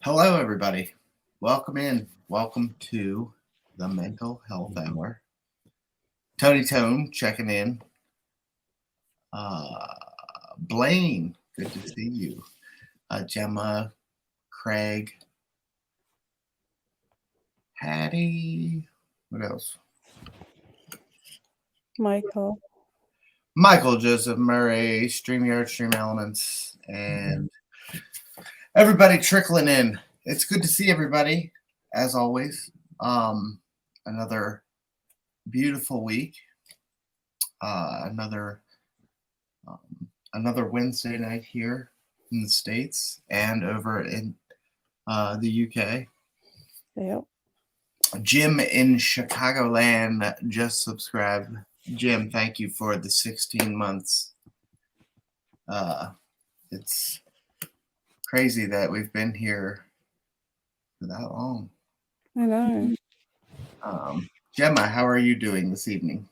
Hello, everybody. Welcome in. Welcome to the Mental Health Hour. Tony Tone checking in. Blaine, good to see you. Gemma, Craig, Hattie. What else? Michael. Michael, Joseph Murray, StreamYard, Stream Elements, and everybody trickling in. It's good to see everybody, as always. Another beautiful week. Another Wednesday night here in the States and over in the UK. Yep. Jim in Chicagoland just subscribed. Jim, thank you for the 16 months. It's crazy that we've been here for that long. I know. Gemma, how are you doing this evening?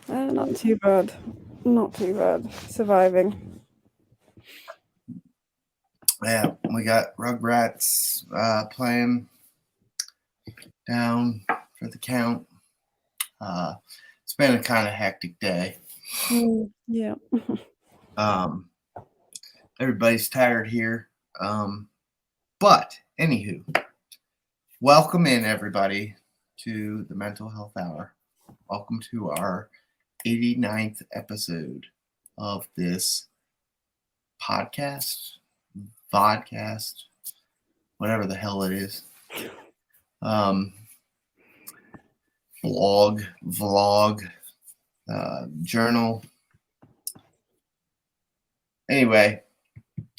Not too bad. Not too bad. Surviving. Yeah, we got Rugrats playing down for the count. It's been a kind of hectic day. Yeah. Everybody's tired here. But anywho, welcome in everybody to the Mental Health Hour. Welcome to our 89th episode of this podcast, vodcast, whatever the hell it is. Vlog, journal. Anyway,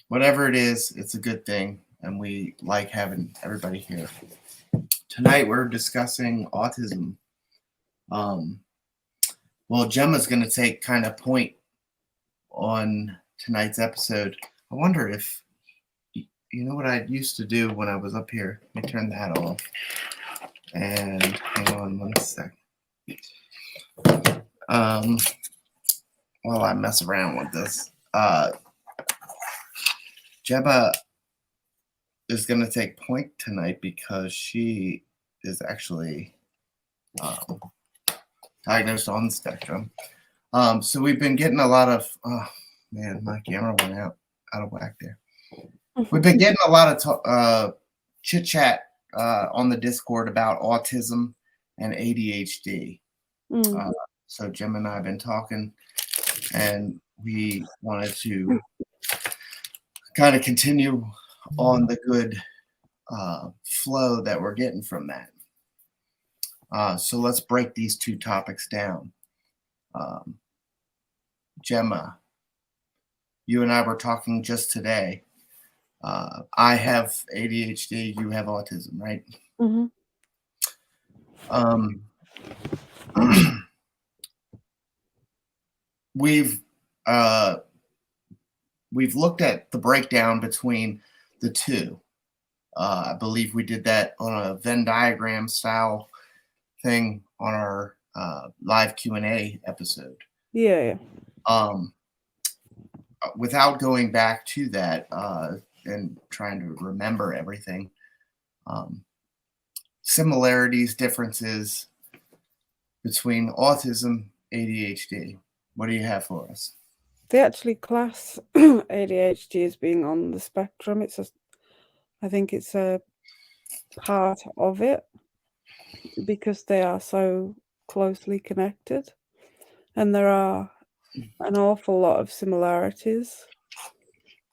whatever it is, it's a good thing, and we like having everybody here. Tonight we're discussing autism. Well, Gemma's going to take kind of point on tonight's episode. I wonder if, you know what I used to do when I was up here? Let me turn that off. And hang on 1 second. While I mess around with this, Gemma is going to take point tonight because she is actually diagnosed on the spectrum. So we've been getting a lot of, oh man, my camera went out of whack there. We've been getting a lot of chit chat on the Discord about autism and ADHD. So Jim and I have been talking, and we wanted to kind of continue on the good flow that we're getting from that. So let's break these two topics down. Gemma, you and I were talking just today. I have ADHD, you have autism, right? Mm-hmm. We've looked at the breakdown between the two. I believe we did that on a Venn diagram style thing on our live Q&A episode. Yeah. Without going back to that and trying to remember everything, similarities, differences between autism, ADHD. What do you have for us? They actually class ADHD as being on the spectrum. I think it's a part of it because they are so closely connected, and there are an awful lot of similarities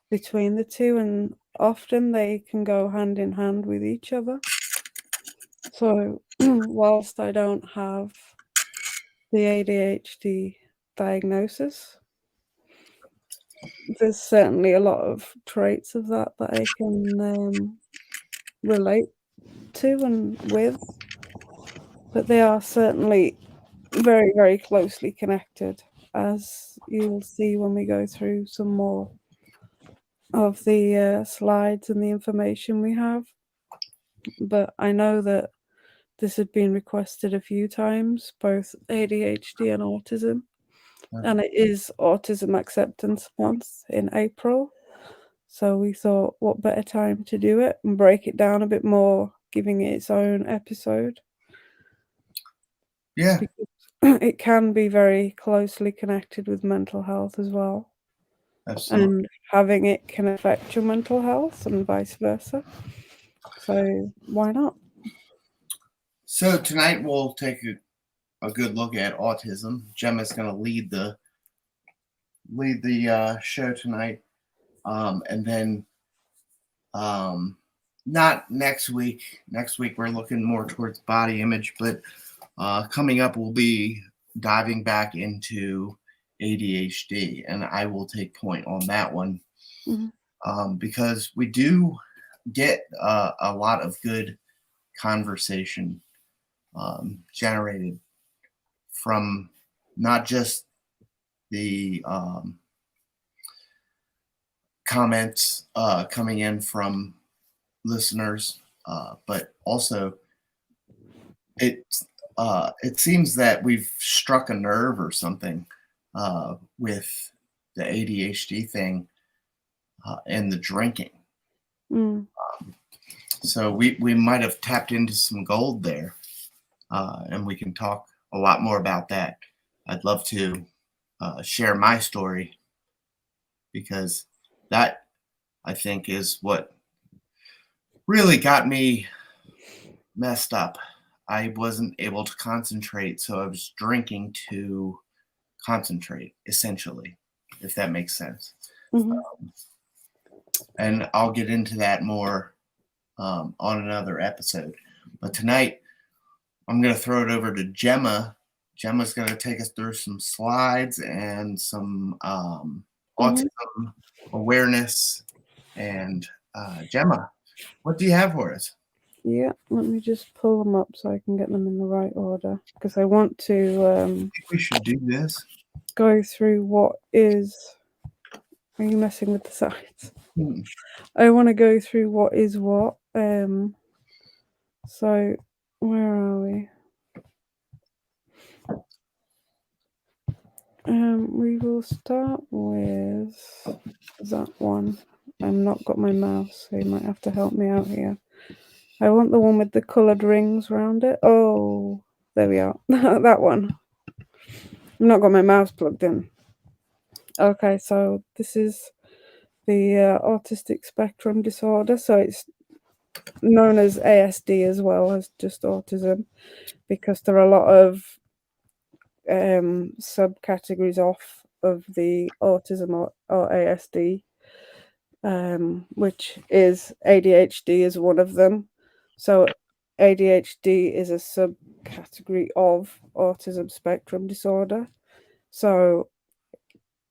between the two, and often they can go hand in hand with each other. So whilst I don't have the ADHD diagnosis, there's certainly a lot of traits of that I can relate to and with, but they are certainly very, very closely connected, as you'll see when we go through some more of the slides and the information we have. But I know that this had been requested a few times, both ADHD and autism, and it is Autism Acceptance Month in April. So we thought, what better time to do it and break it down a bit more, giving it its own episode. Yeah. Because it can be very closely connected with mental health as well. Absolutely. And having it can affect your mental health and vice versa. So why not? So tonight we'll take a good look at autism. Gemma's going to lead the show tonight, and then not next week. Next week we're looking more towards body image, but coming up we'll be diving back into ADHD, and I will take point on that one. Because we do get a lot of good conversation generated from not just the comments coming in from listeners, but also it seems that we've struck a nerve or something with the ADHD thing and the drinking. So we might have tapped into some gold there, and we can talk a lot more about that. I'd love to share my story, because that, I think, is what really got me messed up. I wasn't able to concentrate, so I was drinking to concentrate, essentially, if that makes sense. And I'll get into that more on another episode. But tonight, I'm going to throw it over to Gemma. Gemma's going to take us through some slides and some autism awareness. And Gemma, what do you have for us? Yeah, let me just pull them up so I can get them in the right order, because I want to I think we should do this. Go through what is... Are you messing with the sides? I want to go through what is what. So where are we? We will start with that one. I've not got my mouse, so you might have to help me out here. I want the one with the coloured rings around it. Oh, there we are. That one. I've not got my mouse plugged in. Okay, so this is the autistic spectrum disorder. So it's known as ASD as well as just autism, because there are a lot of subcategories off of the autism or ASD, which is ADHD is one of them. So ADHD is a subcategory of autism spectrum disorder. So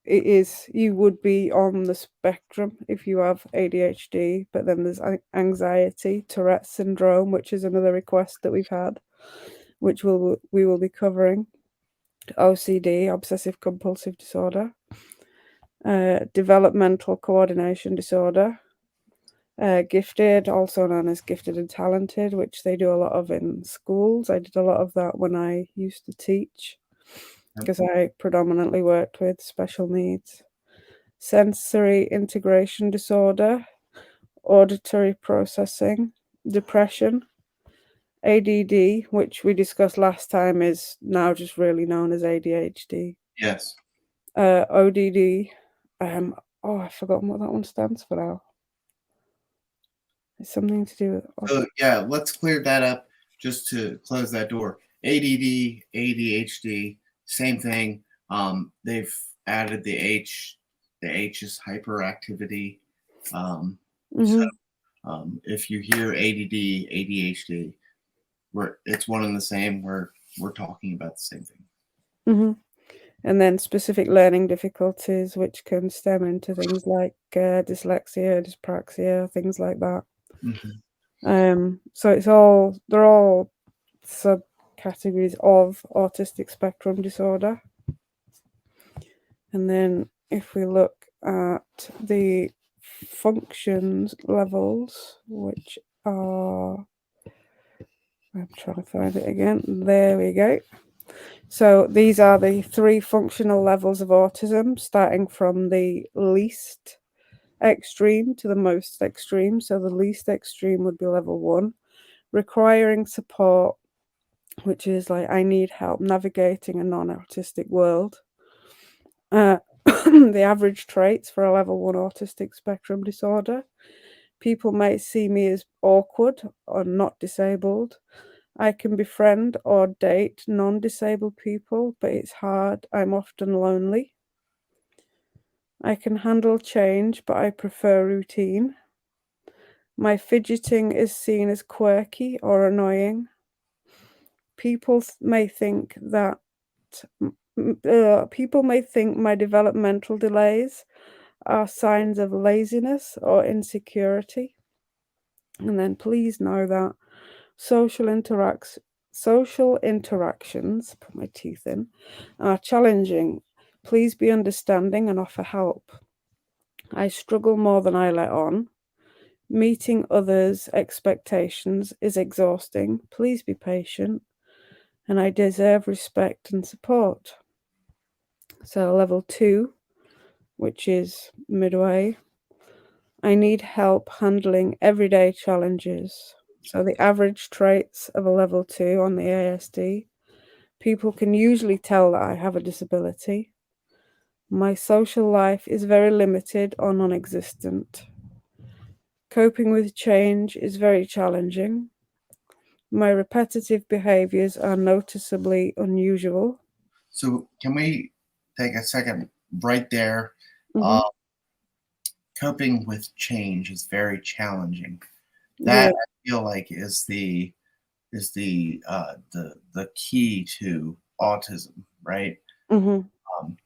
it is, you would be on the spectrum if you have ADHD, but then there's anxiety, Tourette syndrome, which is another request that we've had, which we will be covering, OCD, obsessive compulsive disorder, developmental coordination disorder, gifted, also known as gifted and talented, which they do a lot of in schools. I did a lot of that when I used to teach, because I predominantly worked with special needs. Sensory integration disorder, auditory processing, depression, ADD, which we discussed last time, is now just really known as ADHD. Yes. ODD. I've forgotten what that one stands for now. It's something to do with... So yeah, let's clear that up just to close that door. ADD, ADHD, same thing. They've added the H. The H is hyperactivity. So if you hear ADD, ADHD, it's one and the same. We're talking about the same thing. And then specific learning difficulties, which can stem into things like dyslexia, dyspraxia, things like that. So they're all subcategories of autistic spectrum disorder. And then if we look at the functions levels, which are... I'm trying to find it again. There we go. So these are the 3 functional levels of autism, starting from the least extreme to the most extreme. So the least extreme would be level 1, requiring support, which is like I need help navigating a non-autistic world. The average traits for a level 1 autistic spectrum disorder. People might see me as awkward or not disabled. I can befriend or date non-disabled people, but it's hard. I'm often lonely. I can handle change, but I prefer routine. My fidgeting is seen as quirky or annoying. People may think that people may think my developmental delays are signs of laziness or insecurity. And then please know that social interactions, put my teeth in, are challenging. Please be understanding and offer help. I struggle more than I let on. Meeting others' expectations is exhausting. Please be patient. And I deserve respect and support. So level 2, which is midway. I need help handling everyday challenges. So the average traits of a level 2 on the ASD. People can usually tell that I have a disability. My social life is very limited or non-existent. Coping with change is very challenging. My repetitive behaviors are noticeably unusual. So can we take a second right there? Mm-hmm. Coping with change is very challenging. Yeah. That I feel like is the key to autism, right? Mm-hmm. Um,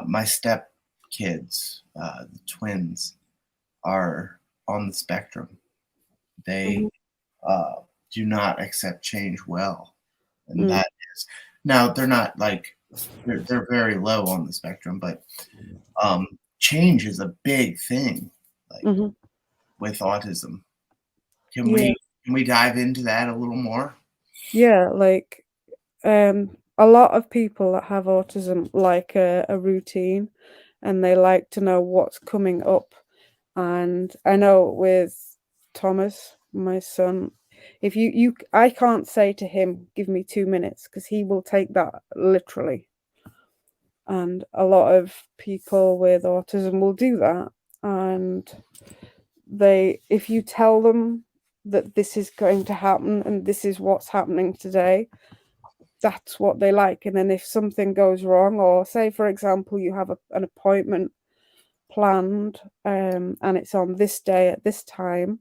my step kids, the twins, are on the spectrum. Mm-hmm. They uh, do not accept change well, and Mm. that is now they're not like they're very low on the spectrum, but change is a big thing, like Mm-hmm. with autism. Can Yeah. we dive into that a little more? Yeah, like a lot of people that have autism like a routine, and they like to know what's coming up. And I know with Thomas, my son, if I can't say to him, give me 2 minutes, because he will take that literally. And a lot of people with autism will do that. And if you tell them that this is going to happen and this is what's happening today, that's what they like. And then if something goes wrong, or say, for example, you have an appointment planned and it's on this day at this time,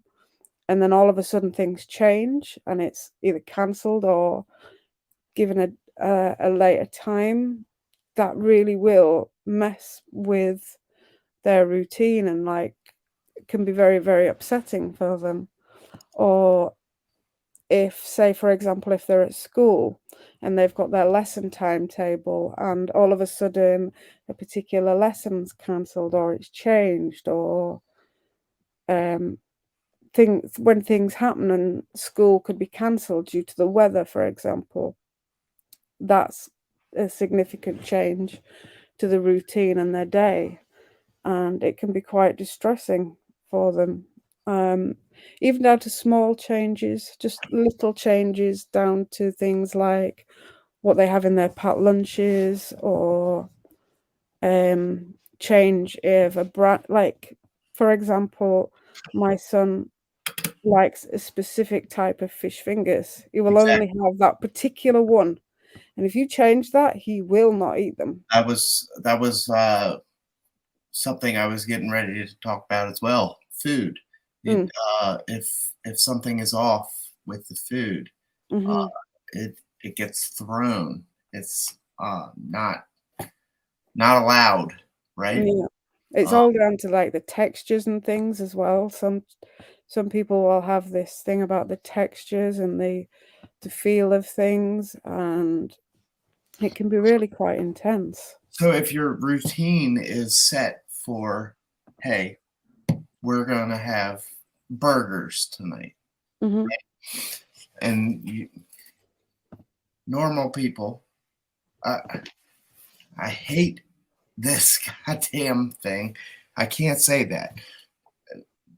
and then all of a sudden things change and it's either cancelled or given a later time, that really will mess with their routine, and like it can be very, very upsetting for them. Or if, say, for example, if they're at school and they've got their lesson timetable and all of a sudden a particular lesson's cancelled or it's changed, or when things happen and school could be cancelled due to the weather, for example, that's a significant change to the routine and their day, and it can be quite distressing for them. Even down to small changes, just little changes down to things like what they have in their packed lunches, or change if a brand, like for example, my son likes a specific type of fish fingers. He will only Exactly. have that particular one, and if you change that, he will not eat them. That was something I was getting ready to talk about as well. Food. It Mm, if something is off with the food, uh, mhm. it gets thrown. It's not allowed, right? Yeah. It's Uh, all down to, like, the textures and things as well. Some people will have this thing about the textures and the feel of things, and it can be really quite intense. so if your routine is set for, hey, we're gonna have burgers tonight, Mhm. and normal people, I hate this goddamn thing. I can't say that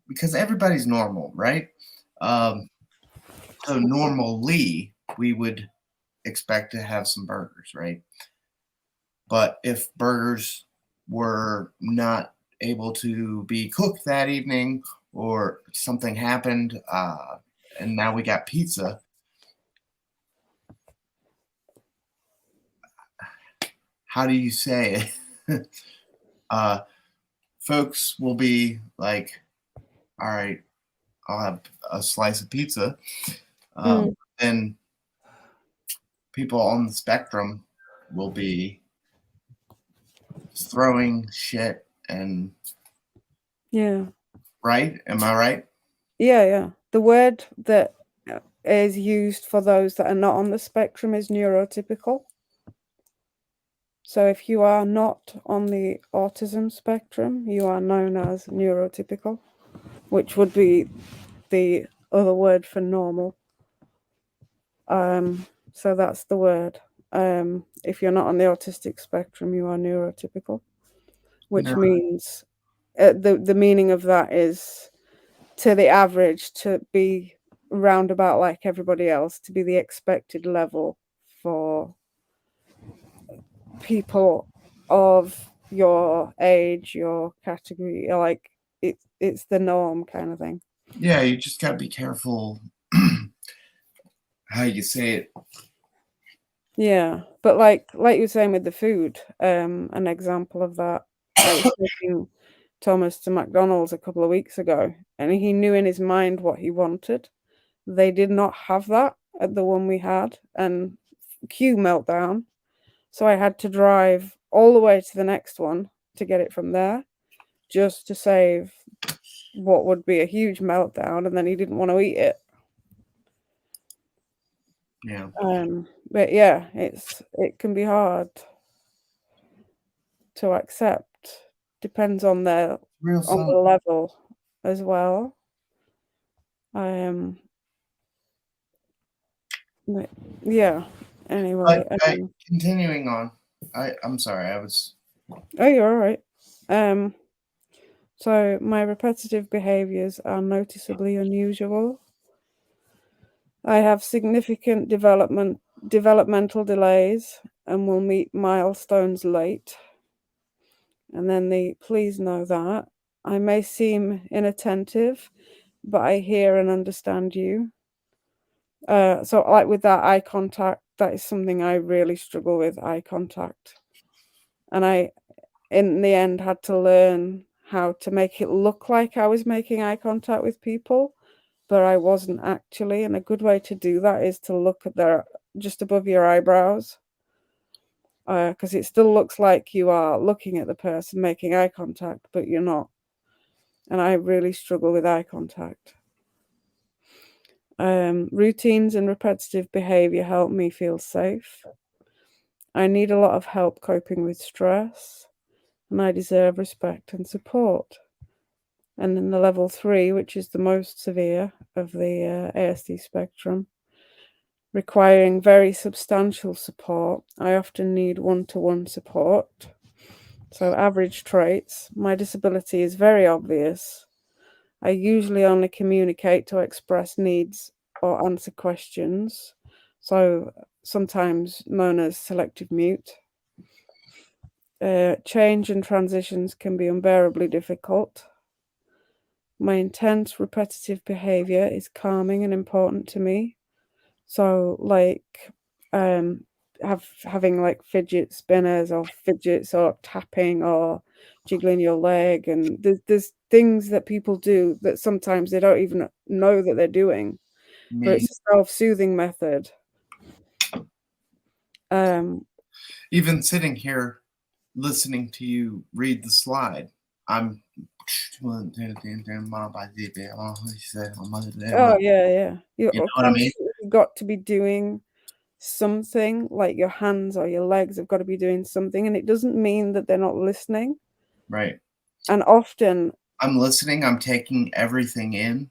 because everybody's normal, right? So normally we would expect to have some burgers, right? But if burgers were not able to be cooked that evening or something happened, and now we got pizza, how do you say it? Folks will be like, all right, I'll have a slice of pizza. And people on the spectrum will be throwing shit and Yeah. right? Am I right? Yeah, yeah. The word that is used for those that are not on the spectrum is neurotypical. So if you are not on the autism spectrum, you are known as neurotypical, which would be the other word for normal. So that's the word. If you're not on the autistic spectrum, you are neurotypical, which means the meaning of that is to the average, to be roundabout like everybody else, to be the expected level for people of your age, your category, like it's the norm kind of thing. Yeah, you just gotta be careful how you say it. Yeah, but like you were saying with the food, an example of that, I was taking Thomas to McDonald's a couple of weeks ago, and he knew in his mind what he wanted. They did not have that at the one we had, and queue meltdown. So I had to drive all the way to the next one to get it from there, just to save what would be a huge meltdown, and then he didn't want to eat it. Yeah. But yeah, it can be hard to accept. Depends on the level as well. But yeah. Anyway, Continuing on. I'm sorry. I was. Oh, you're all right. So my repetitive behaviors are noticeably unusual. I have significant developmental delays and will meet milestones late. And then please know that. I may seem inattentive, but I hear and understand you. So like with that eye contact, that is something I really struggle with, eye contact. And I, in the end, had to learn how to make it look like I was making eye contact with people, but I wasn't actually. And a good way to do that is to look at their just above your eyebrows, because it still looks like you are looking at the person making eye contact, but you're not. And I really struggle with eye contact. Routines and repetitive behavior help me feel safe. I need a lot of help coping with stress, and I deserve respect and support. And in the level 3, which is the most severe of the ASD spectrum, requiring very substantial support, I often need one-to-one support. So average traits, my disability is very obvious. I usually only communicate to express needs or answer questions, so sometimes known as selective mute. Change and transitions can be unbearably difficult. My intense repetitive behavior is calming and important to me. So like having like fidget spinners or fidgets or tapping or jiggling your leg, and there's things that people do that sometimes they don't even know that they're doing, but it's a self-soothing method. Even sitting here listening to you read the slide, I'm oh yeah, you know what I mean? you've got to be doing something, like your hands or your legs have got to be doing something, and it doesn't mean that they're not listening. Right. And often I'm listening, I'm taking everything in.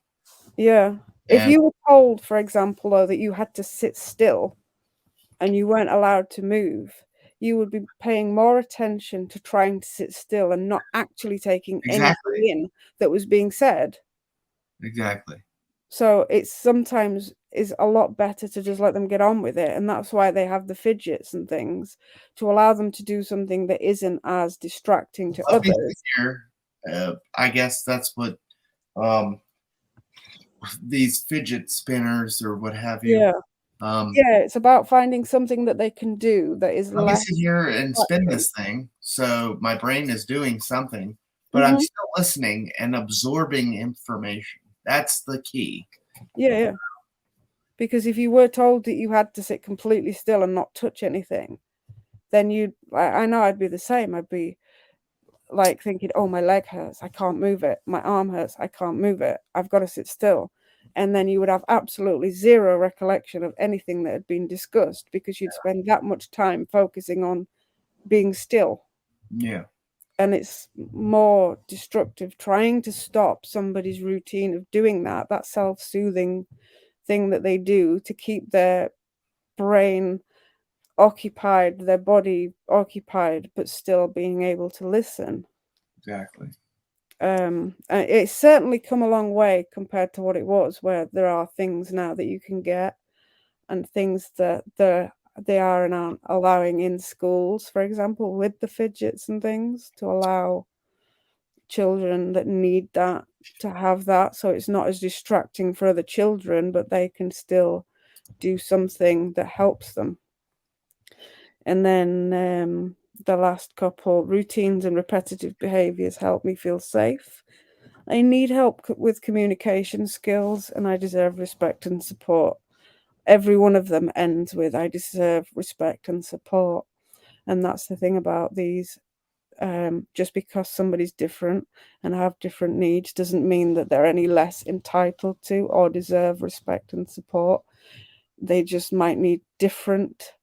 Yeah. If you were told, for example, though, that you had to sit still and you weren't allowed to move, you would be paying more attention to trying to sit still and not actually taking anything Exactly. in that was being said. Exactly. So it's sometimes is a lot better to just let them get on with it, and that's why they have the fidgets and things, to allow them to do something that isn't as distracting to Let me others. see here. I guess that's what um, these fidget spinners or what have you. Yeah. Yeah, it's about finding something that they can do that is Let me less sit here and spin distracting. this thing. So my brain is doing something, but I'm Mhm. still listening and absorbing information. That's the key. Yeah, yeah. Because if you were told that you had to sit completely still and not touch anything, then I know I'd be the same. I'd be like thinking, oh, my leg hurts, I can't move it. My arm hurts, I can't move it. I've got to sit still. And then you would have absolutely zero recollection of anything that had been discussed because you'd spend that much time focusing on being still. Yeah, And it's more destructive trying to stop somebody's routine of doing that self-soothing thing that they do to keep their brain occupied, their body occupied, but still being able to listen. exactly. It's certainly come a long way compared to what it was, where there are things now that you can get and things that they are and aren't allowing in schools, for example, with the fidgets and things, to allow children that need that to have that, so it's not as distracting for other children, but they can still do something that helps them. And then the last couple, routines and repetitive behaviors help me feel safe. I need help with communication skills, and I deserve respect and support. Every one of them ends with I deserve respect and support. And that's the thing about these. Just because somebody's different and have different needs doesn't mean that they're any less entitled to or deserve respect and support. They just might need different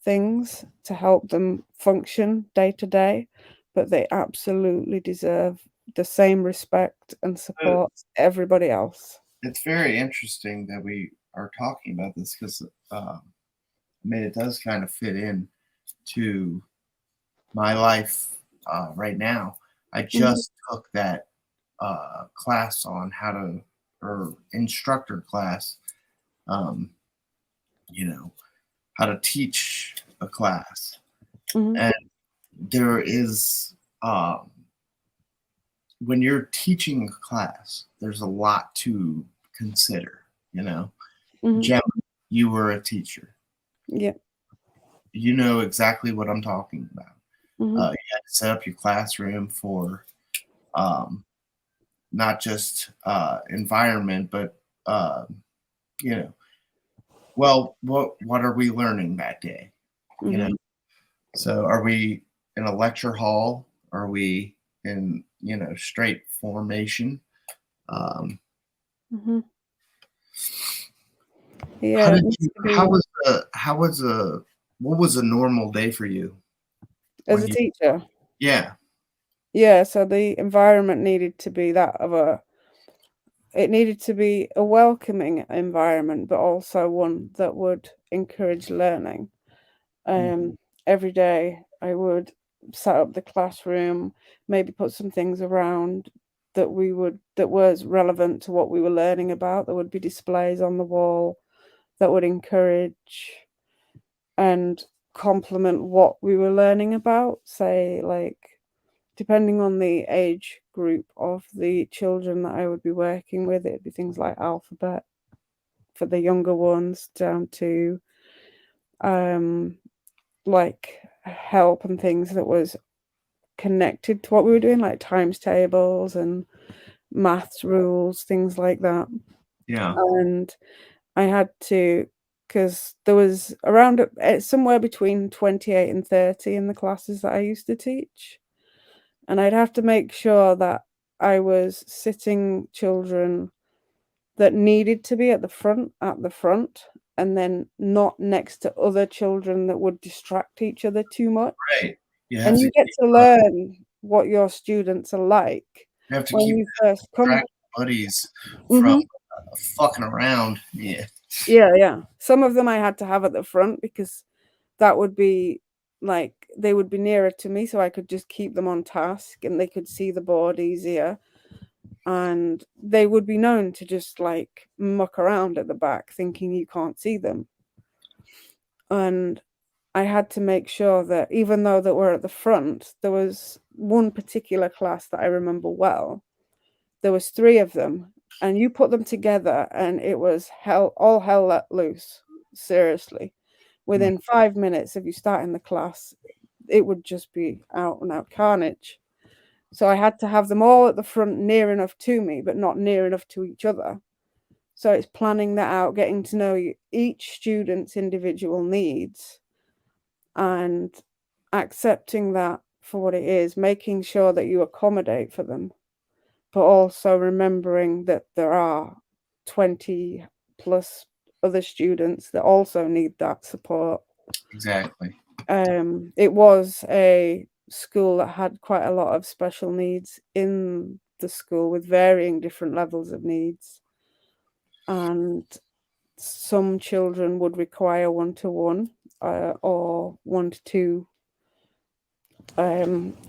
things to help them function day to day, but they absolutely deserve the same respect and Uh, support as everybody else. It's very interesting that we are talking about this because, I mean, it does kind of fit in to my life right now. I Mhm, just took that class on how to, or instructor class, um, you know, how to teach a class. mhm, And there is, um, when you're teaching a class, there's a lot to consider, you know. mhm. Gemma, you were a teacher. Yeah. You know exactly what I'm talking about. Mhm, You had to set up your classroom for um, not just environment, but you know, well, what are we learning that day? You know, mhm, so are we in a lecture hall? Are we in straight formation? Um, mhm. how Yeah, it did needs you? to be How was a what was a normal day for you as when a you? teacher. Yeah, Yeah, so the environment needed to be it needed to be a welcoming environment, but also one that would encourage learning. mm, Every day I would set up the classroom, maybe put some things around that was relevant to what we were learning about. There would be displays on the wall that would encourage and complement what we were learning about. Say, like, depending on the age group of the children that I would be working with, it'd be things like alphabet for the younger ones down to um like help and things that was connected to what we were doing, like times tables and maths rules, things like that. yeah, And I had to, because there was around somewhere between 28 and 30 in the classes that I used to teach. And I'd have to make sure that I was sitting children that needed to be at the front, and then not next to other children that would distract each other too much. right. You have And to you get keep to learn what your students are like you have to when keep you first come. track of buddies from Mhm. fucking around. Yeah, Yeah, yeah. Some of them I had to have at the front because that would be like they would be nearer to me, so I could just keep them on task and they could see the board easier. And they would be known to just like muck around at the back thinking you can't see them. And I had to make sure that even though that we're at the front, there was one particular class that I remember well. There was 3 of them, and you put them together and it was all hell let loose. Seriously. Mm. Within 5 minutes of you starting the class, it would just be out and out carnage. So I had to have them all at the front near enough to me, but not near enough to each other. So it's planning that out, getting to know each student's individual needs and accepting that for what it is, making sure that you accommodate for them, but also remembering that there are 20 plus other students that also need that support. Exactly. It was a school that had quite a lot of special needs in the school with varying different levels of needs. And some children would require one-to-one or one-to-two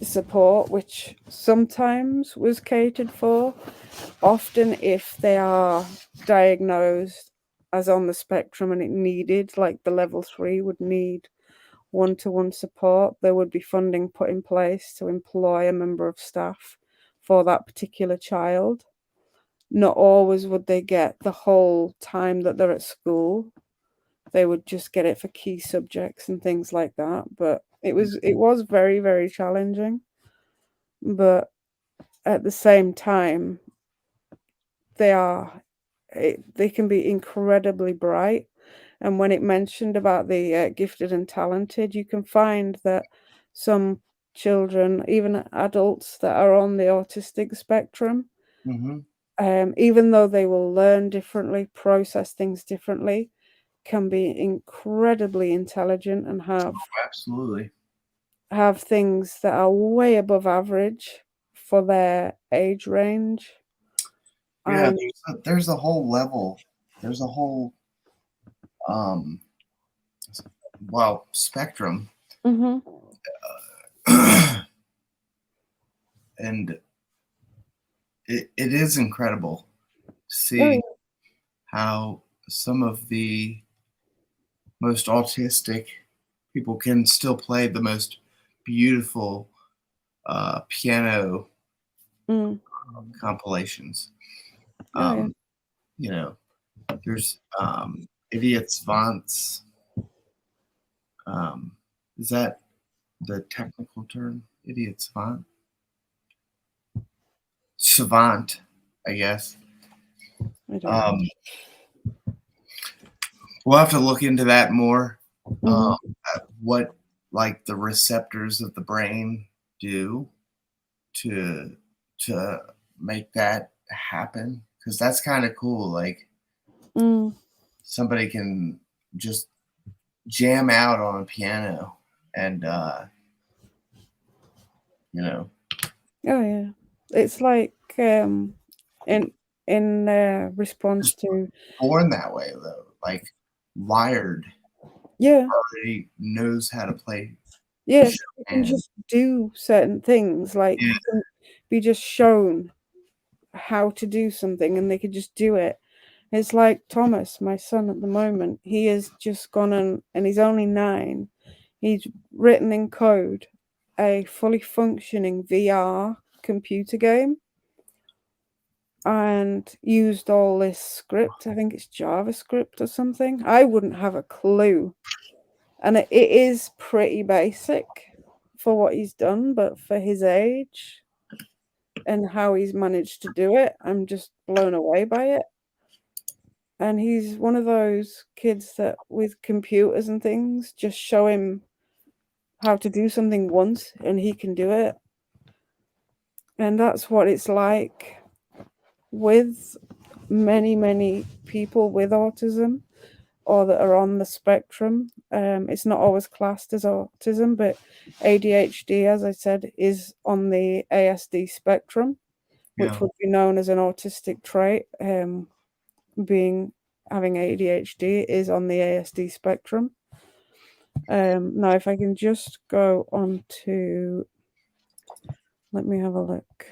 support, which sometimes was catered for. Often, if they are diagnosed as on the spectrum and it needed, like the level 3 would need one-to-one support, there would be funding put in place to employ a member of staff for that particular child. Not always would they get the whole time that they're at school. They would just get it for key subjects and things like that. But it was very, very challenging. But at the same time, they can be incredibly bright. And when it mentioned about the gifted and talented, you can find that some children, even adults that are on the autistic spectrum, Mm-hmm. even though they will learn differently, process things differently, can be incredibly intelligent and Absolutely. have things that are way above average for their age range. Yeah, And there's a whole level. There's a whole um spectrum. mhm. And it is incredible to Oh, see how some of the most autistic people can still play the most beautiful piano mm. compilations. Oh yeah. Um, you know, there's idiots, savants. Um, is that the technical term? Idiot savant? Savant, I guess. I don't know. Um, we'll have to look into that more. Mhm. What like the receptors of the brain do to make that happen, because that's kind of cool. Like Mm. somebody can just jam out on a piano and you know, Oh yeah. It's like in response just to born that way though, like wired, yeah, already knows how to play yes, you can and just do certain things. Like yeah, you can be just shown how to do something and they could just do it. It's like Thomas, my son at the moment. He has just gone and he's only 9. He's written in code a fully functioning VR computer game and used all this script. I think it's JavaScript or something. I wouldn't have a clue. And it is pretty basic for what he's done, but for his age and how he's managed to do it, I'm just blown away by it. And he's one of those kids that with computers and things, just show him how to do something once and he can do it. And that's what it's like with many, many people with autism or that are on the spectrum. It's not always classed as autism, but ADHD, as I said, is on the ASD spectrum, which yeah. would be known as an autistic trait. Being having ADHD is on the ASD spectrum. Now, if I can just go on to, let me have a look.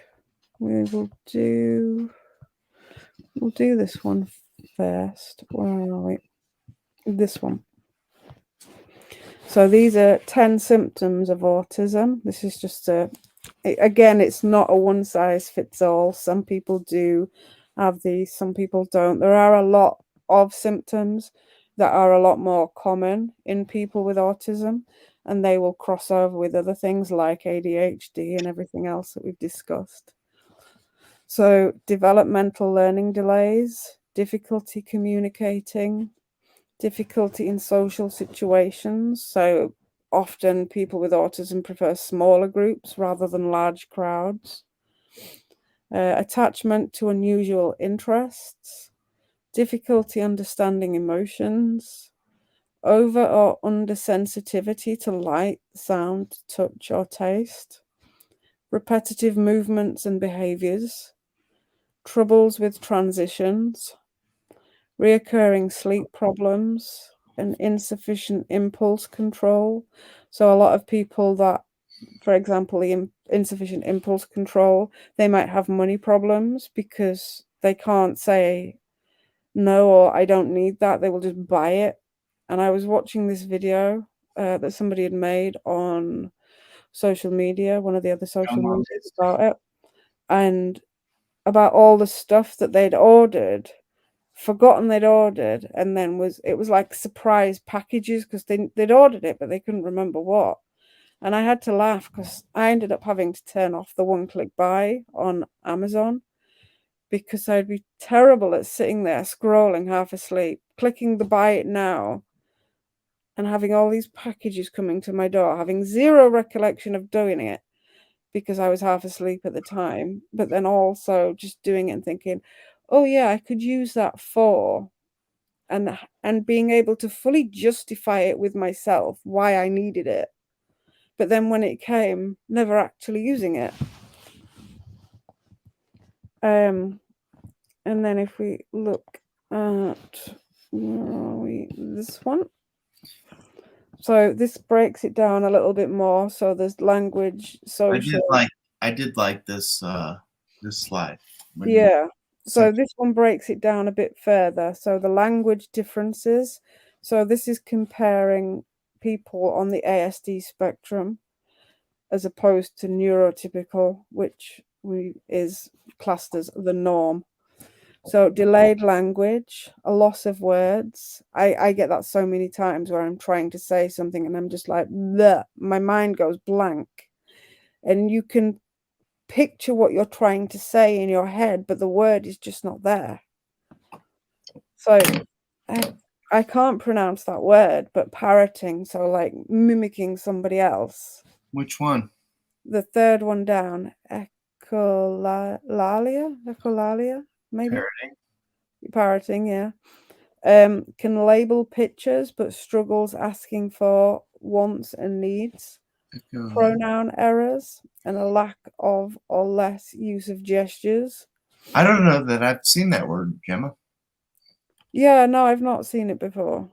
We'll do this one first. Where are we? This one. So these are 10 symptoms of autism. This is just again, it's not a one size fits all. Some people do have these, some people don't. There are a lot of symptoms that are a lot more common in people with autism, and they will cross over with other things like ADHD and everything else that we've discussed. So developmental learning delays, difficulty communicating, difficulty in social situations. So often people with autism prefer smaller groups rather than large crowds. Attachment to unusual interests, difficulty understanding emotions, over or under sensitivity to light, sound, touch, or taste, repetitive movements and behaviors, troubles with transitions, reoccurring sleep problems, and insufficient impulse control. So a lot of people that, for example, the insufficient impulse control, they might have money problems because they can't say no or I don't need that. They will just buy it. And I was watching this video that somebody had made on social media, one of the other social medias about it, and about all the stuff that they'd ordered, forgotten they'd ordered, and then it was like surprise packages because they'd ordered it but they couldn't remember what. And I had to laugh because I ended up having to turn off the one-click buy on Amazon because I'd be terrible at sitting there scrolling half asleep, clicking the buy it now, and having all these packages coming to my door, having zero recollection of doing it because I was half asleep at the time, but then also just doing it and thinking, oh yeah, I could use that for, and being able to fully justify it with myself why I needed it. But then when it came, never actually using it. And then if we look at this one. So this breaks it down a little bit more. So there's language, social. I did like this this slide. Yeah. So this one breaks it down a bit further. So the language differences. So this is comparing people on the ASD spectrum as opposed to neurotypical, which is classed as the norm. So delayed language, a loss of words. I get that so many times where I'm trying to say something and I'm just like, bleh, my mind goes blank. And you can picture what you're trying to say in your head, but the word is just not there. So I can't pronounce that word, but parroting, so like mimicking somebody else. Which one? The third one down, echolalia, maybe? Parroting, yeah. Can label pictures, but struggles asking for wants and needs. Pronoun errors and a lack of or less use of gestures. I don't know that I've seen that word, Gemma. Yeah, no, I've not seen it before.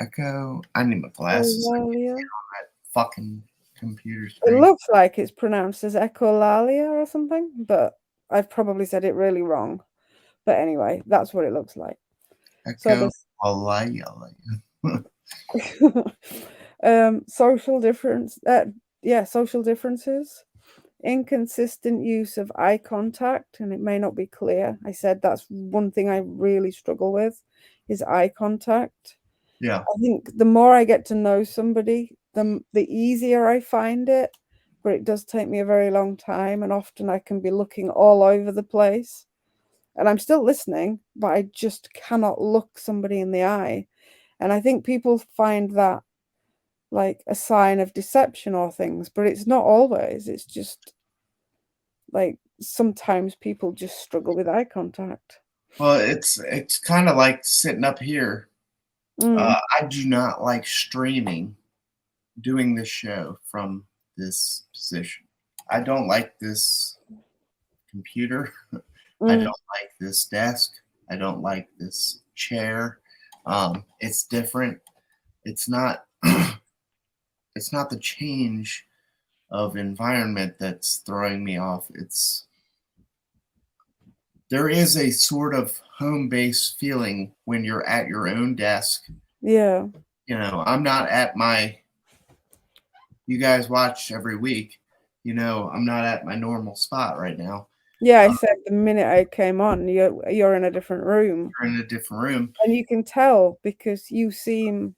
Echo. I need my glasses. I can't see on that fucking computer screen. It looks like it's pronounced as echolalia or something, but I've probably said it really wrong. But anyway, that's what it looks like. Echo. Social difference. Social differences. Inconsistent use of eye contact, and it may not be clear. I said that's one thing I really struggle with is eye contact. Yeah. I think the more I get to know somebody, the easier I find it, but it does take me a very long time, and often I can be looking all over the place and I'm still listening, but I just cannot look somebody in the eye. And I think people find that like a sign of deception or things, but it's not always. It's just like sometimes people just struggle with eye contact. Well, it's kind of like sitting up here. I do not like streaming, doing this show from this position. I don't like this computer. I don't like this desk. I don't like this chair. It's different. It's not it's not the change of environment that's throwing me off. There is a sort of home base feeling when you're at your own desk. Yeah. I'm not at my, you guys watch every week, I'm not at my normal spot right now. Yeah, I said the minute I came on, you're in a different room. You're in a different room. And you can tell because you seem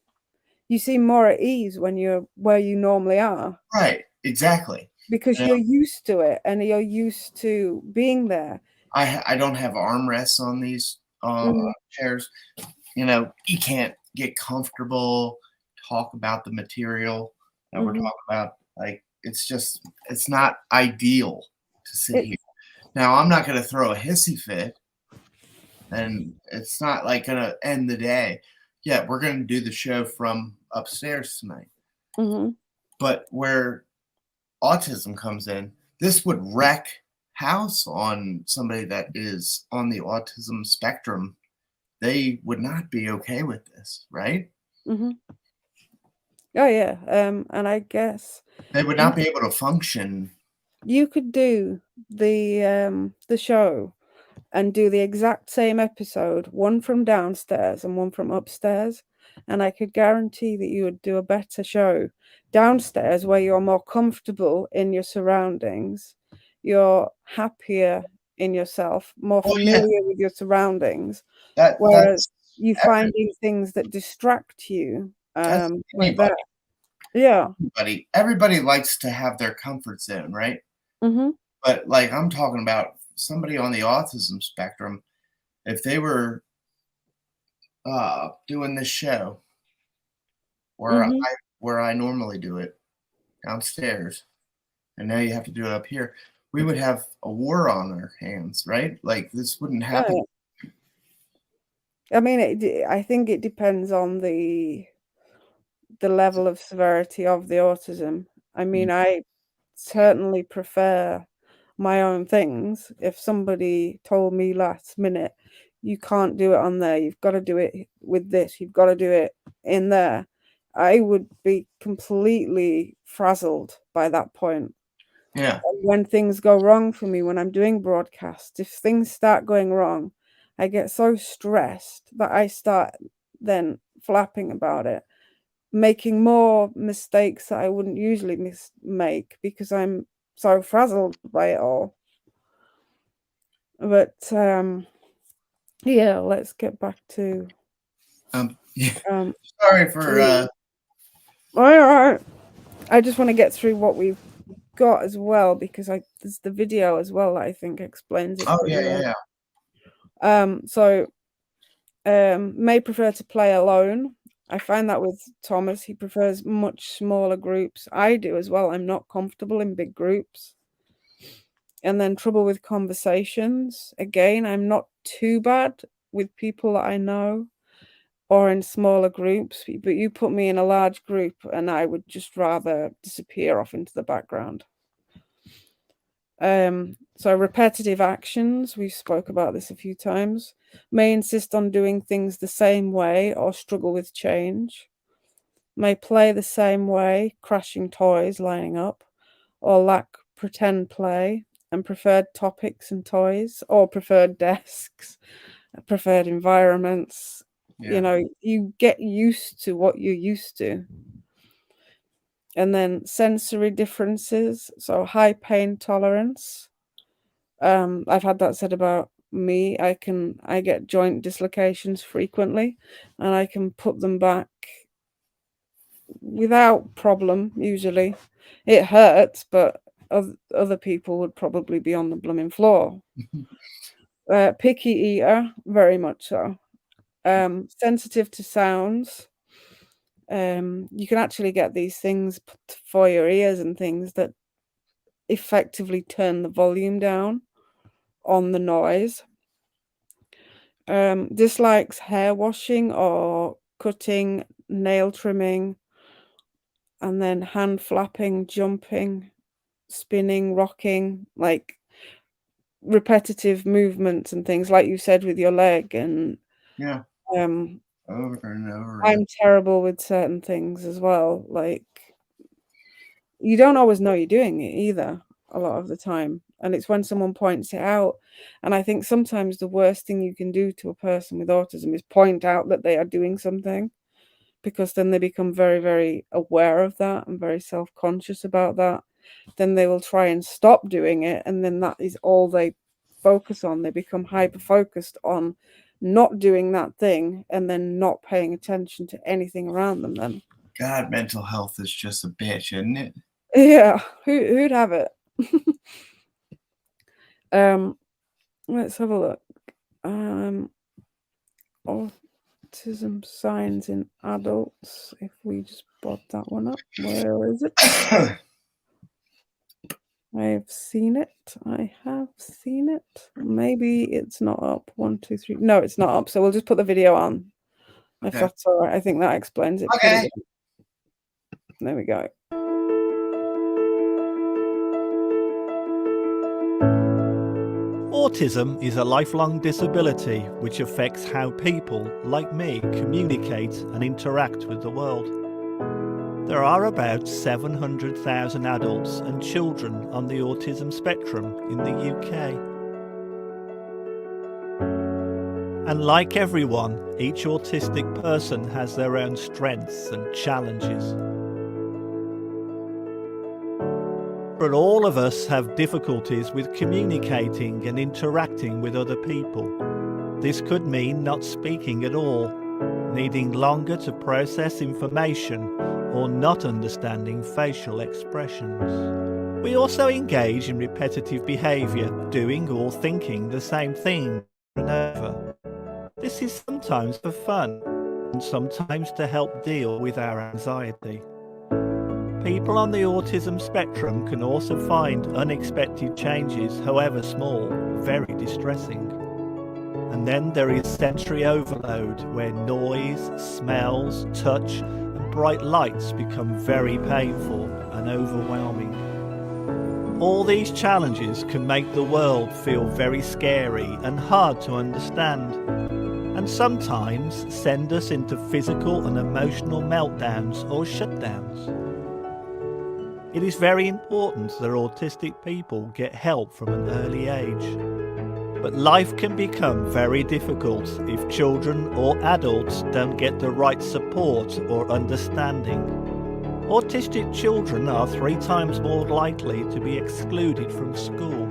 more at ease when you're where you normally are. Right, exactly. Because you're used to it and you're used to being there. I don't have armrests on these chairs. You can't get comfortable, talk about the material that we're talking about. Like, it's not ideal to sit here. Now, I'm not going to throw a hissy fit, and it's not like going to end the day. Yeah, we're going to do the show from upstairs tonight. But where autism comes in, this would wreck house on somebody that is on the autism spectrum. They would not be okay with this, right? Oh yeah, and I guess they would not be able to function. You could do the show and do the exact same episode, one from downstairs and one from upstairs, and I could guarantee that you would do a better show downstairs where you're more comfortable in your surroundings, you're happier in yourself, more familiar with your surroundings, whereas you finding things that distract you like that. Yeah. Everybody likes to have their comfort zone, right? But like I'm talking about somebody on the autism spectrum, if they were doing this show where I normally do it downstairs, and now you have to do it up here, we would have a war on our hands, right? Like this wouldn't happen. I mean, I think it depends on the level of severity of the autism. I mean, I certainly prefer my own things. If somebody told me last minute, you can't do it on there, you've got to do it with this, you've got to do it in there, I would be completely frazzled by that point. Yeah. And when things go wrong for me, when I'm doing broadcasts, if things start going wrong, I get so stressed that I start then flapping about it, making more mistakes that I wouldn't usually make because I'm so frazzled by it all. But yeah, let's get back to sorry for all right. I just want to get through what we've got as well because there's the video as well that I think explains it. Oh yeah. So may prefer to play alone. I find that with Thomas, he prefers much smaller groups. I do as well. I'm not comfortable in big groups. And then trouble with conversations. Again, I'm not too bad with people that I know or in smaller groups, but you put me in a large group and I would just rather disappear off into the background. So repetitive actions, we spoke about this a few times, may insist on doing things the same way or struggle with change, may play the same way, crashing toys, lining up, or lack pretend play, and preferred topics and toys, or preferred desks, preferred environments. Yeah. You get used to what you're used to. And then sensory differences, so high pain tolerance. I've had that said about me. I get joint dislocations frequently, and I can put them back without problem. Usually, it hurts, but other people would probably be on the blooming floor. Picky eater, very much so. Sensitive to sounds. You can actually get these things put for your ears and things that effectively turn the volume down on the noise. Dislikes hair washing or cutting, nail trimming, and then hand flapping, jumping, spinning, rocking, like repetitive movements and things like you said with your leg. And yeah, over and over. I'm terrible with certain things as well, like you don't always know you're doing it either a lot of the time. And it's when someone points it out. And I think sometimes the worst thing you can do to a person with autism is point out that they are doing something, because then they become very, very aware of that and very self-conscious about that. Then they will try and stop doing it, and then that is all they focus on. They become hyper-focused on not doing that thing and then not paying attention to anything around them then. God, mental health is just a bitch, isn't it? Yeah, who'd have it? Let's have a look. Autism signs in adults. If we just brought that one up, where is it? I have seen it. I have seen it. Maybe it's not up. 1, 2, 3. No, it's not up. So we'll just put the video on. If Okay. that's all right. I think that explains it Okay. pretty good. There we go. Autism is a lifelong disability which affects how people, like me, communicate and interact with the world. There are about 700,000 adults and children on the autism spectrum in the UK. And like everyone, each autistic person has their own strengths and challenges. But all of us have difficulties with communicating and interacting with other people. This could mean not speaking at all, needing longer to process information, or not understanding facial expressions. We also engage in repetitive behaviour, doing or thinking the same thing over and over. This is sometimes for fun, and sometimes to help deal with our anxiety. People on the autism spectrum can also find unexpected changes, however small, very distressing. And then there is sensory overload, where noise, smells, touch, and bright lights become very painful and overwhelming. All these challenges can make the world feel very scary and hard to understand, and sometimes send us into physical and emotional meltdowns or shutdowns. It is very important that autistic people get help from an early age. But life can become very difficult if children or adults don't get the right support or understanding. Autistic children are 3 times more likely to be excluded from school.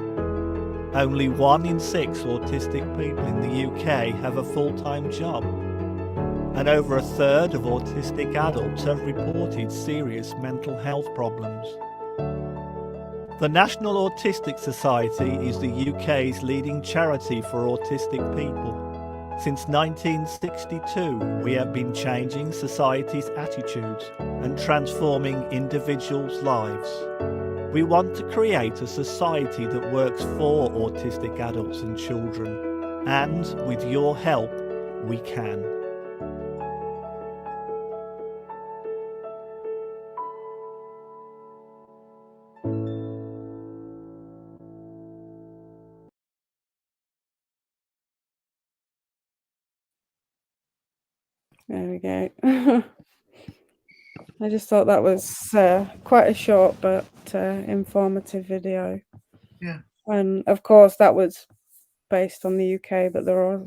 Only 1 in 6 autistic people in the UK have a full-time job. And over a third of autistic adults have reported serious mental health problems. The National Autistic Society is the UK's leading charity for autistic people. Since 1962, we have been changing society's attitudes and transforming individuals' lives. We want to create a society that works for autistic adults and children, and with your help, we can. There we go. I just thought that was quite a short but informative video. Yeah. And of course that was based on the UK, but there are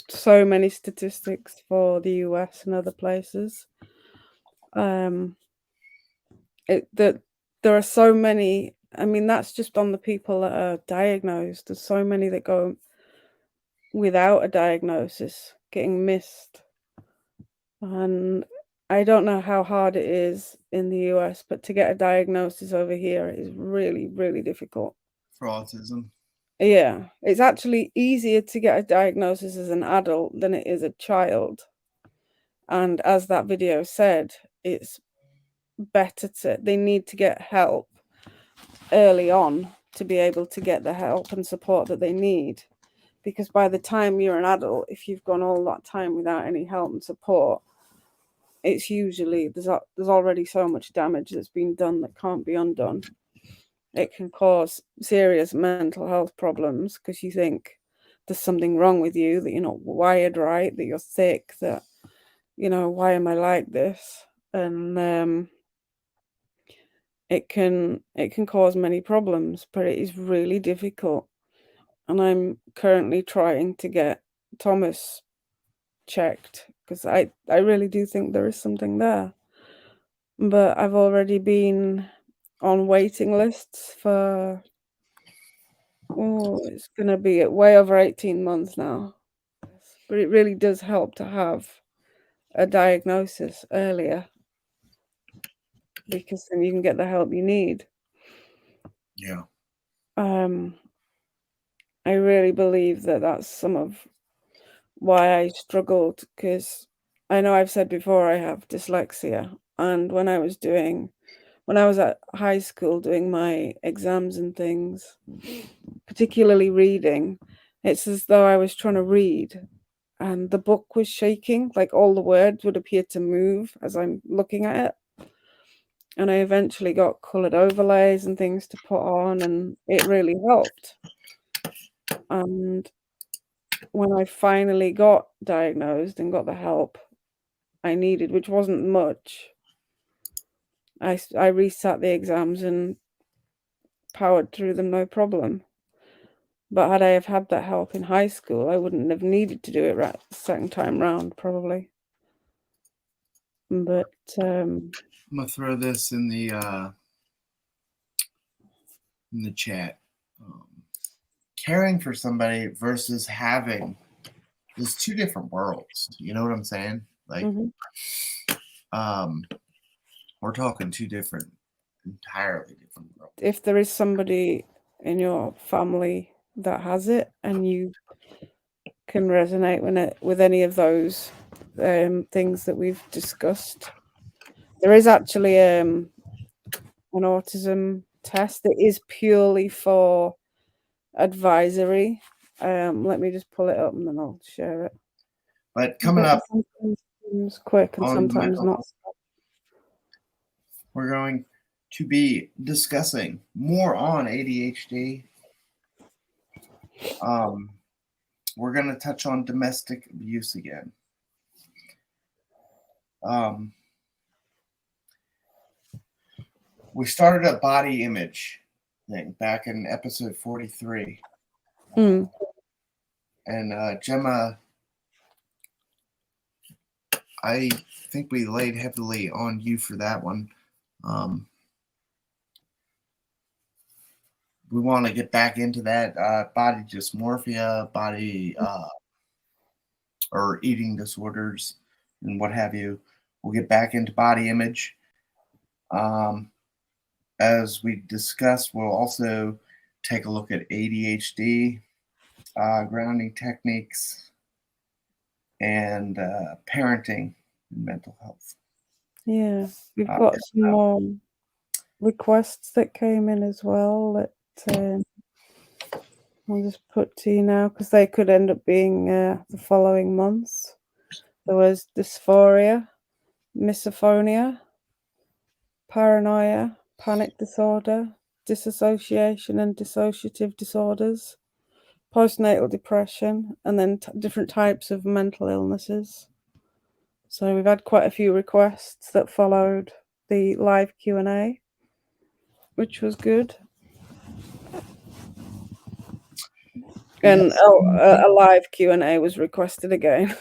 so many statistics for the US and other places. There are so many. I mean, that's just on the people that are diagnosed. There's so many that go without a diagnosis, getting missed. And I don't know how hard it is in the US, but to get a diagnosis over here is really, really difficult. For autism. Yeah, it's actually easier to get a diagnosis as an adult than it is a child. And as that video said, it's better they need to get help early on to be able to get the help and support that they need. Because by the time you're an adult, if you've gone all that time without any help and support, it's usually there's already so much damage that's been done that can't be undone. It can cause serious mental health problems because you think there's something wrong with you, that you're not wired right, that you're sick, that, you know, why am I like this? And it can cause many problems, but it is really difficult. And I'm currently trying to get Thomas checked because I really do think there is something there. But I've already been on waiting lists for, it's going to be way over 18 months now. But it really does help to have a diagnosis earlier, because then you can get the help you need. Yeah. I really believe that that's some of why I struggled, because I know I've said before I have dyslexia, and when I was at high school doing my exams and things, particularly reading, it's as though I was trying to read and the book was shaking, like all the words would appear to move as I'm looking at it. And I eventually got colored overlays and things to put on, and it really helped. And when I finally got diagnosed and got the help I needed, which wasn't much, I resat the exams and powered through them no problem. But had I have had that help in high school, I wouldn't have needed to do it right the second time round, probably. But I'm gonna throw this in the chat. Caring for somebody versus having is two different worlds. You know what I'm saying? Like, we're talking two different, entirely different worlds. If there is somebody in your family that has it and you can resonate with any of those things that we've discussed, there is actually an autism test that is purely for advisory. Let me just pull it up and then I'll share it. But coming up, sometimes quick and sometimes not. We're going to be discussing more on ADHD. We're going to touch on domestic abuse again. We started a body image thing back in episode 43. And Gemma, I think we laid heavily on you for that one. We want to get back into that body dysmorphia, body or eating disorders and what have you. We'll get back into body image. As we discussed, we'll also take a look at ADHD, grounding techniques, and parenting and mental health. Yeah, we've got some more requests that came in as well that I'll just put to you now, because they could end up being the following months. There was dysphoria, misophonia, paranoia, panic disorder, dissociation and dissociative disorders, postnatal depression, and then different types of mental illnesses. So we've had quite a few requests that followed the live Q&A, which was good. And a live Q&A was requested again.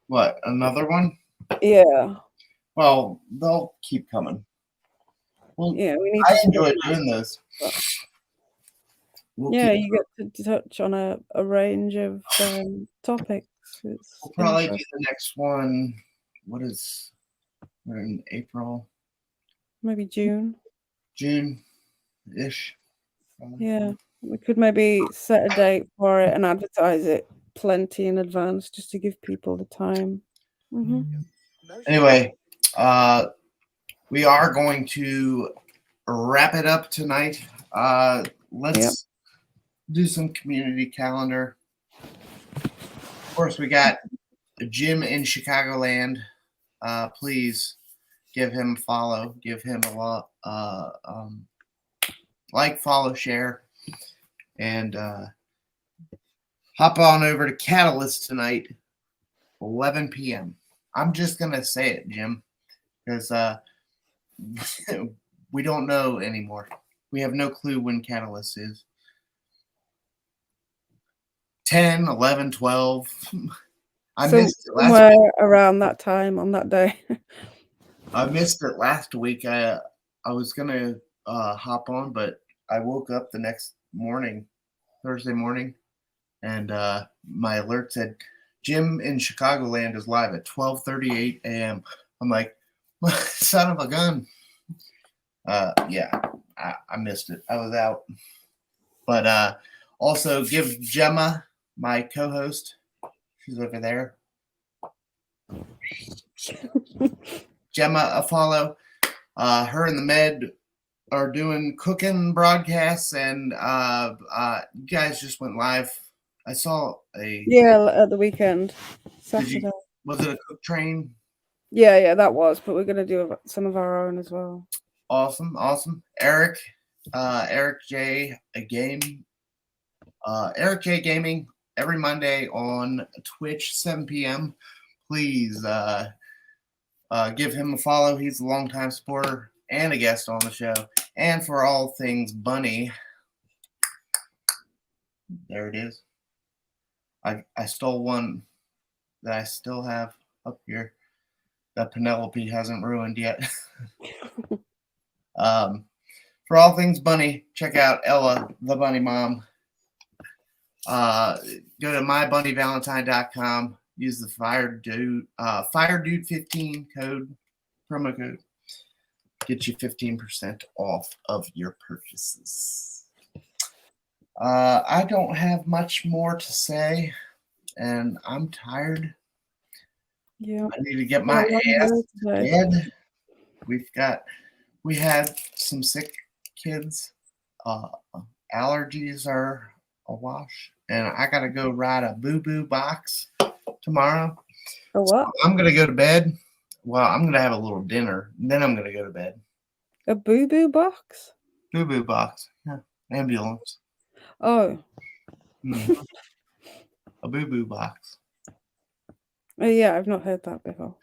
What, another one? Yeah. Well, they'll keep coming. Well, yeah, we need. I enjoy doing this. You get to touch on a range of topics. We'll probably do the next one. We're in April. Maybe June-ish. Yeah, we could maybe set a date for it and advertise it plenty in advance just to give people the time. Anyway, we are going to wrap it up tonight. Let's do some community calendar. Of course, we got Jim in Chicagoland. Please give him a follow. Give him a like, follow, share, and hop on over to Catalyst tonight, 11 p.m. I'm just gonna say it, Jim, because we don't know anymore. We have no clue when Catalyst is. 10, 11, 12. I missed it last week. Somewhere around that time on that day. I missed it last week. I was gonna hop on, but I woke up the next morning, Thursday morning, and my alert said Jim in Chicagoland is live at 12:38 a.m. I'm like, son of a gun. Yeah, I missed it. I was out. But also give Gemma, my co-host, she's over there, Gemma, a follow. Her and the Med are doing cooking broadcasts, and you guys just went live. I saw at the weekend, Saturday. Was it a cook train? Yeah, that was. But we're gonna do some of our own as well. Awesome. Eric J. Eric J. Gaming every Monday on Twitch, 7 p.m. Please give him a follow. He's a longtime supporter and a guest on the show. And for all things bunny, there it is. I stole one that I still have up here that Penelope hasn't ruined yet. For all things bunny, check out Ella, the bunny mom. Go to mybunnyvalentine.com. Use the FireDude15 promo code. Get you 15% off of your purchases. I don't have much more to say, and I'm tired. Yeah, I need to get my ass to bed. We had some sick kids. Allergies are a wash, and I gotta go ride a boo-boo box tomorrow. A what? So I'm gonna go to bed. Well, I'm gonna have a little dinner, and then I'm gonna go to bed. A boo-boo box? Boo-boo box. Yeah. Ambulance. Oh. Mm-hmm. A boo-boo box. Oh, yeah, I've not heard that before.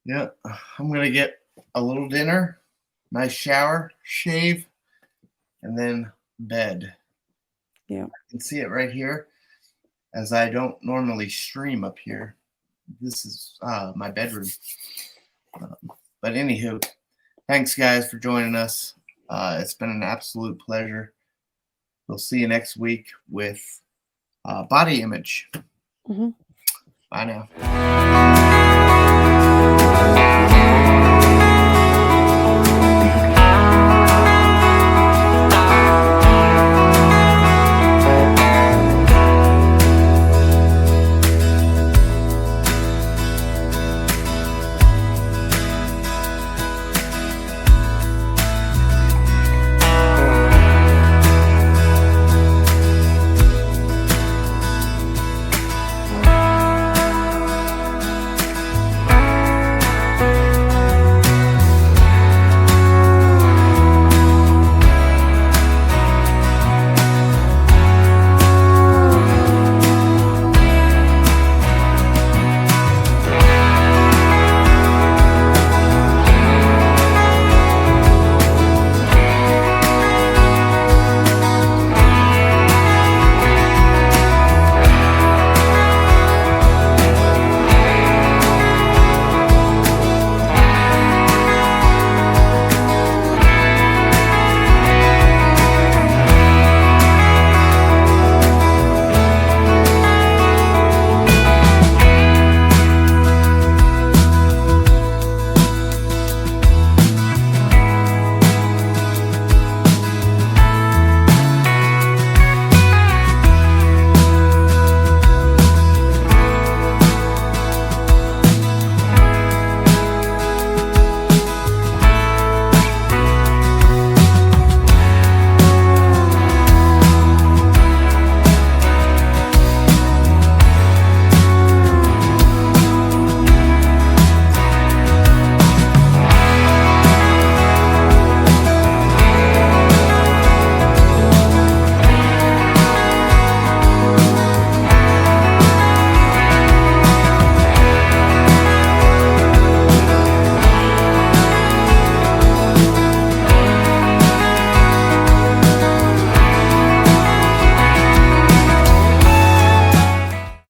Yeah, I'm gonna get a little dinner, nice shower, shave, and then bed. Yeah. I can see it right here, as I don't normally stream up here. This is my bedroom. But anywho, thanks guys for joining us. It's been an absolute pleasure. We'll see you next week with body image. Mm-hmm. Bye now.